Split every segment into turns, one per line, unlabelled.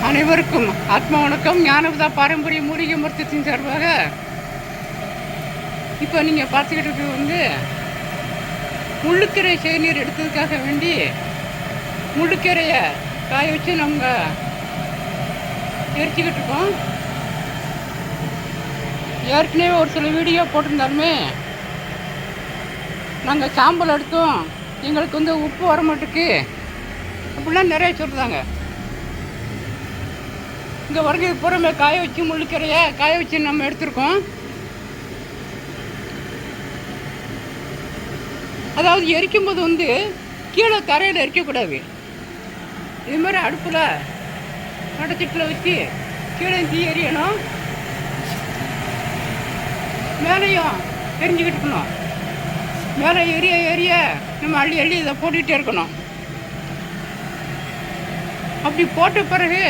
அனைவருக்கும் ஆத்மா வணக்கம். ஞானபதா பாரம்பரிய மூலிகை மருத்துவத்தின் சார்பாக இப்போ நீங்கள் பார்த்துக்கிட்டு இருக்கிறது முள்ளுக்கீரை தேநீர் எடுத்ததுக்காக வேண்டி முள்ளுக்கீரையை காய வச்சு நம்ம எரிச்சிக்கிட்டு இருக்கோம். ஏற்கனவே ஒரு சில வீடியோ போட்டிருந்தாலுமே நாங்கள் சாம்பல் எடுத்தோம், எங்களுக்கு உப்பு வர மாட்டுக்கு அப்படிலாம் நிறைய சொல்கிறாங்க. இங்கே வரைக்கும் பூரமே காய வச்சு முள்ளுக்கீரையை காய வச்சு நம்ம எடுத்துருக்கோம். அதாவது எரிக்கும்போது கீழே தரையில் எரிக்கக்கூடாது. இது மாதிரி அடுப்பில் நடுச்சிட்டில் வச்சு கீழே தீ எரியணும், மேலேயும் எரிஞ்சிக்கிட்டு இருக்கணும். மேலே எரிய எரிய நம்ம அள்ளி அள்ளி இதை போட்டுக்கிட்டே இருக்கணும். அப்படி போட்ட பிறகு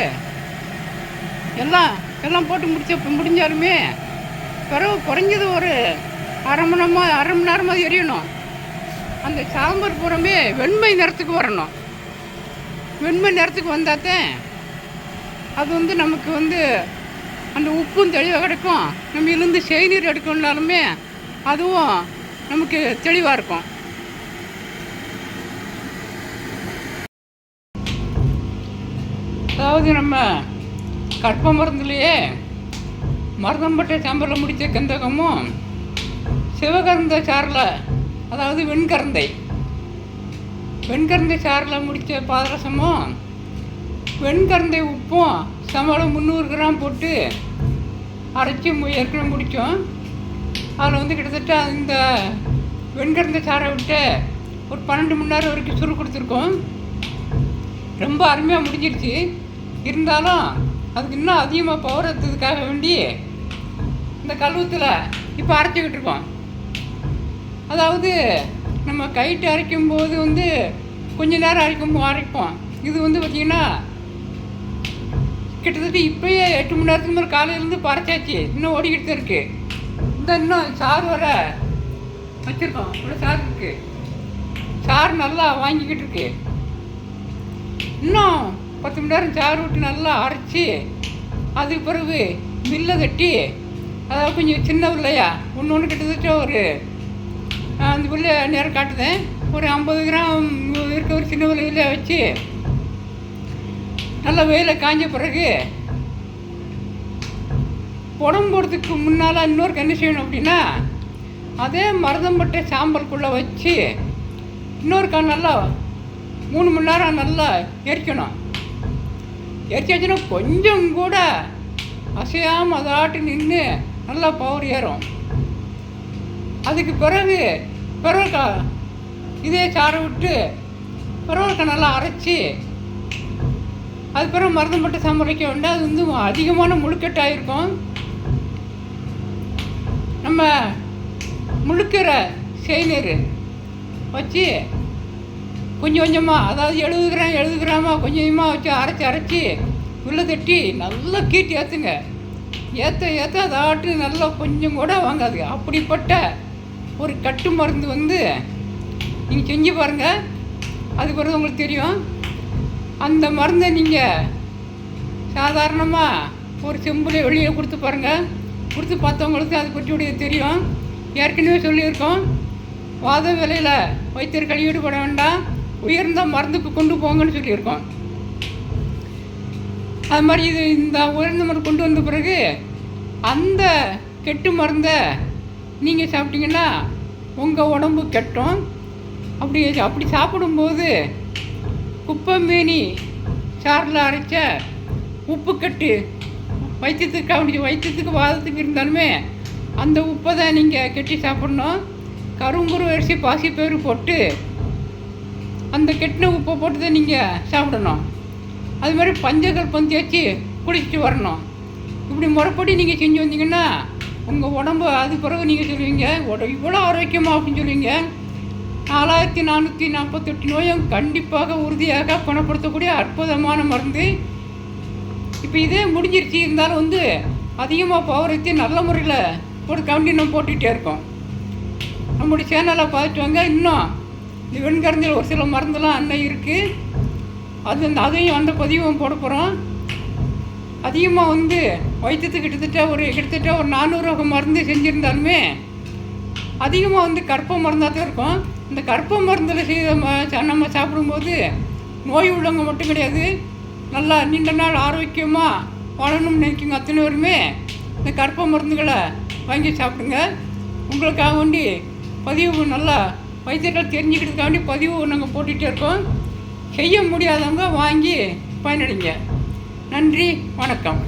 எல்லாம் போட்டு முடிஞ்சாலுமே பிறகு குறைஞ்சது ஒரு அரை மணி நேரமாக எரியணும். அந்த சாம்பார் பூரமே வெண்மை நிறத்துக்கு வரணும். வெண்மை நிறத்துக்கு வந்தாத்தான் அது நமக்கு அந்த உப்பும் தெளிவாக கிடைக்கும். நம்ம இருந்து செய்நீர் எடுக்கணுனாலுமே அதுவும் நமக்கு தெளிவாக இருக்கும். அதாவது நம்ம கற்ப மருந்துலேயே மருதம்பட்டை சாம்பலில் முடித்த கந்தகமும் சிவகந்த சாரில், அதாவது வெண்கரந்தை சாரில் முடித்த பாதரசமும் வெண்கரந்தை உப்பும் சம்பளம் 300 கிராம் போட்டு அரைச்சி ஏற்கனவே முடித்தோம். அதில் கிட்டத்தட்ட இந்த வெண்கரந்தை சாரை விட்டு ஒரு 12 மணி நேரம் வரைக்கும் சுரு கொடுத்துருக்கோம். ரொம்ப அருமையாக முடிஞ்சிருச்சு. இருந்தாலும் அதுக்கு இன்னும் அதிகமாக பவர் எடுத்ததுக்காக வேண்டி இந்த கழுவத்தில் இப்போ அரைச்சிக்கிட்டு இருக்கோம். அதாவது நம்ம கைட்டு அரைக்கும்போது கொஞ்ச நேரம் அரைப்போம். இது பார்த்திங்கன்னா கிட்டத்தட்ட இப்போயே 8 மணி நேரத்துக்கு மேலே காலையிலேருந்து பறைச்சாச்சு. இன்னும் ஓடிக்கிட்டு தான் இருக்குது. இன்னும் சாறு வர வச்சுருக்கோம். இவ்வளோ சாறு இருக்குது. சாறு நல்லா வாங்கிக்கிட்டு இருக்கு. இன்னும் 10 மணி நேரம் சாறு விட்டு நல்லா அரைச்சி அதுக்கு பிறகு மில்லை தட்டி, அதாவது கொஞ்சம் சின்ன உருளையா ஒன்று கிட்டத்தட்ட ஒரு அந்த உருளை நேரம் காட்டுதேன், ஒரு 50 கிராம் இருக்க ஒரு சின்ன உருளையில வச்சு நல்லா வெயில காஞ்ச பிறகு உடம்பு போடுறதுக்கு முன்னால் இன்னொரு என்ன செய்யணும் அப்படின்னா, அதே மருதம்பட்டை சாம்பலுக்குள்ளே வச்சு இன்னொரு நல்லா 3 மணி நேரம் நல்லா எரிக்கணும். எரிச்சாச்சுன்னா கொஞ்சம் கூட அசையாமல் அதாட்டு நின்று நல்லா பவர் ஏறும். அதுக்கு பிறகு இதே சாரை விட்டு நல்லா அரைச்சி அது பிறகு மருதம்பட்டை சாம்பல் வைக்க வேண்டாம். அது அதிகமான முழுக்கட்டாயிருக்கும். நம்ம முழுக்கிற செய்நீர் வச்சு கொஞ்சம் கொஞ்சமாக, அதாவது 70 கிராமாக கொஞ்சம் கொஞ்சமாக வச்சு அரைச்சி உள்ளே தட்டி நல்லா கீட்டி ஏற்றுங்க. ஏற்ற அதாட்டு நல்லா கொஞ்சம் கூட வாங்காது. அப்படிப்பட்ட ஒரு கட்டு மருந்து நீங்கள் செஞ்சு பாருங்கள். அது பிறகு உங்களுக்கு தெரியும். அந்த மருந்தை நீங்கள் சாதாரணமாக ஒரு செம்பில் வெளியில் கொடுத்து பாருங்கள். கொடுத்து பார்த்தவங்களுக்கு அது பற்றியுடைய தெரியும். ஏற்கனவே சொல்லியிருக்கோம், வாத விலையில் வைத்தியர்கள் ஈடுபட வேண்டாம், உயர்ந்த மருந்துக்கு கொண்டு போங்கன்னு சொல்லியிருக்கோம். அது மாதிரி இந்த உயர்ந்த மருந்து கொண்டு வந்த பிறகு அந்த கெட்டு மருந்தை நீங்கள் சாப்பிட்டீங்கன்னா உங்கள் உடம்பு கெட்டும். அப்படி சாப்பிடும்போது குப்பைமேனி சாரில் அரைச்ச உப்பு கட்டு வயிற்றுக்கு வாதத்துக்கு இருந்தாலுமே அந்த உப்பை தான் நீங்கள் கெட்டி சாப்பிட்ணும். கரும்புரு அரிசி பாசிப்பயிறு போட்டு அந்த கெட்டின உப்பை போட்டு தான் நீங்கள் சாப்பிடணும். அது மாதிரி பஞ்சகல்பம் தேய்ச்சி குடிச்சிட்டு வரணும். இப்படி முறைப்படி நீங்கள் செஞ்சு வந்தீங்கன்னா உங்கள் உடம்பு அது பிறகு நீங்கள் சொல்லுவீங்க இவ்வளோ ஆரோக்கியமாக அப்படின்னு சொல்லுவீங்க. 4448 நோயும் கண்டிப்பாக உறுதியாக குணப்படுத்தக்கூடிய அற்புதமான மருந்து. இப்போ இதே முடிஞ்சிருச்சு. இருந்தாலும் அதிகமாக பவர் வச்சு நல்ல முறையில் போட்டு கண்டினியூ போட்டுக்கிட்டே இருக்கோம். நம்முடைய சேனலை பார்த்துட்டு வாங்க. இன்னும் இந்த வெண்கரந்தில் ஒரு சில மருந்தெல்லாம் அன்னை இருக்குது. அதையும் அந்த பதிவும் போட போகிறோம். அதிகமாக வந்து வைத்தியத்துக்கு கிட்டத்தட்ட ஒரு 400 வகை மருந்து செஞ்சுருந்தாலுமே அதிகமாக வந்து கற்ப மருந்தாக தான் இருக்கும். இந்த கற்ப மருந்தில் செய்த நம்ம சாப்பிடும்போது நோய் உள்ளவங்க மட்டும் கிடையாது, நல்லா நீண்ட நாள் ஆரோக்கியமாக வாழணும்னு நினைக்கிங்க அத்தனை பேருமே இந்த கற்ப மருந்துகளை வாங்கி சாப்பிடுங்க. உங்களுக்காக வேண்டி பதிவு நல்லா வைத்தியர்கள் தெரிஞ்சுக்கிறதுக்காக வேண்டி பதிவு நாங்கள் போட்டுகிட்டே இருக்கோம். செய்ய முடியாதவங்க வாங்கி பயனடைங்க. நன்றி, வணக்கம்.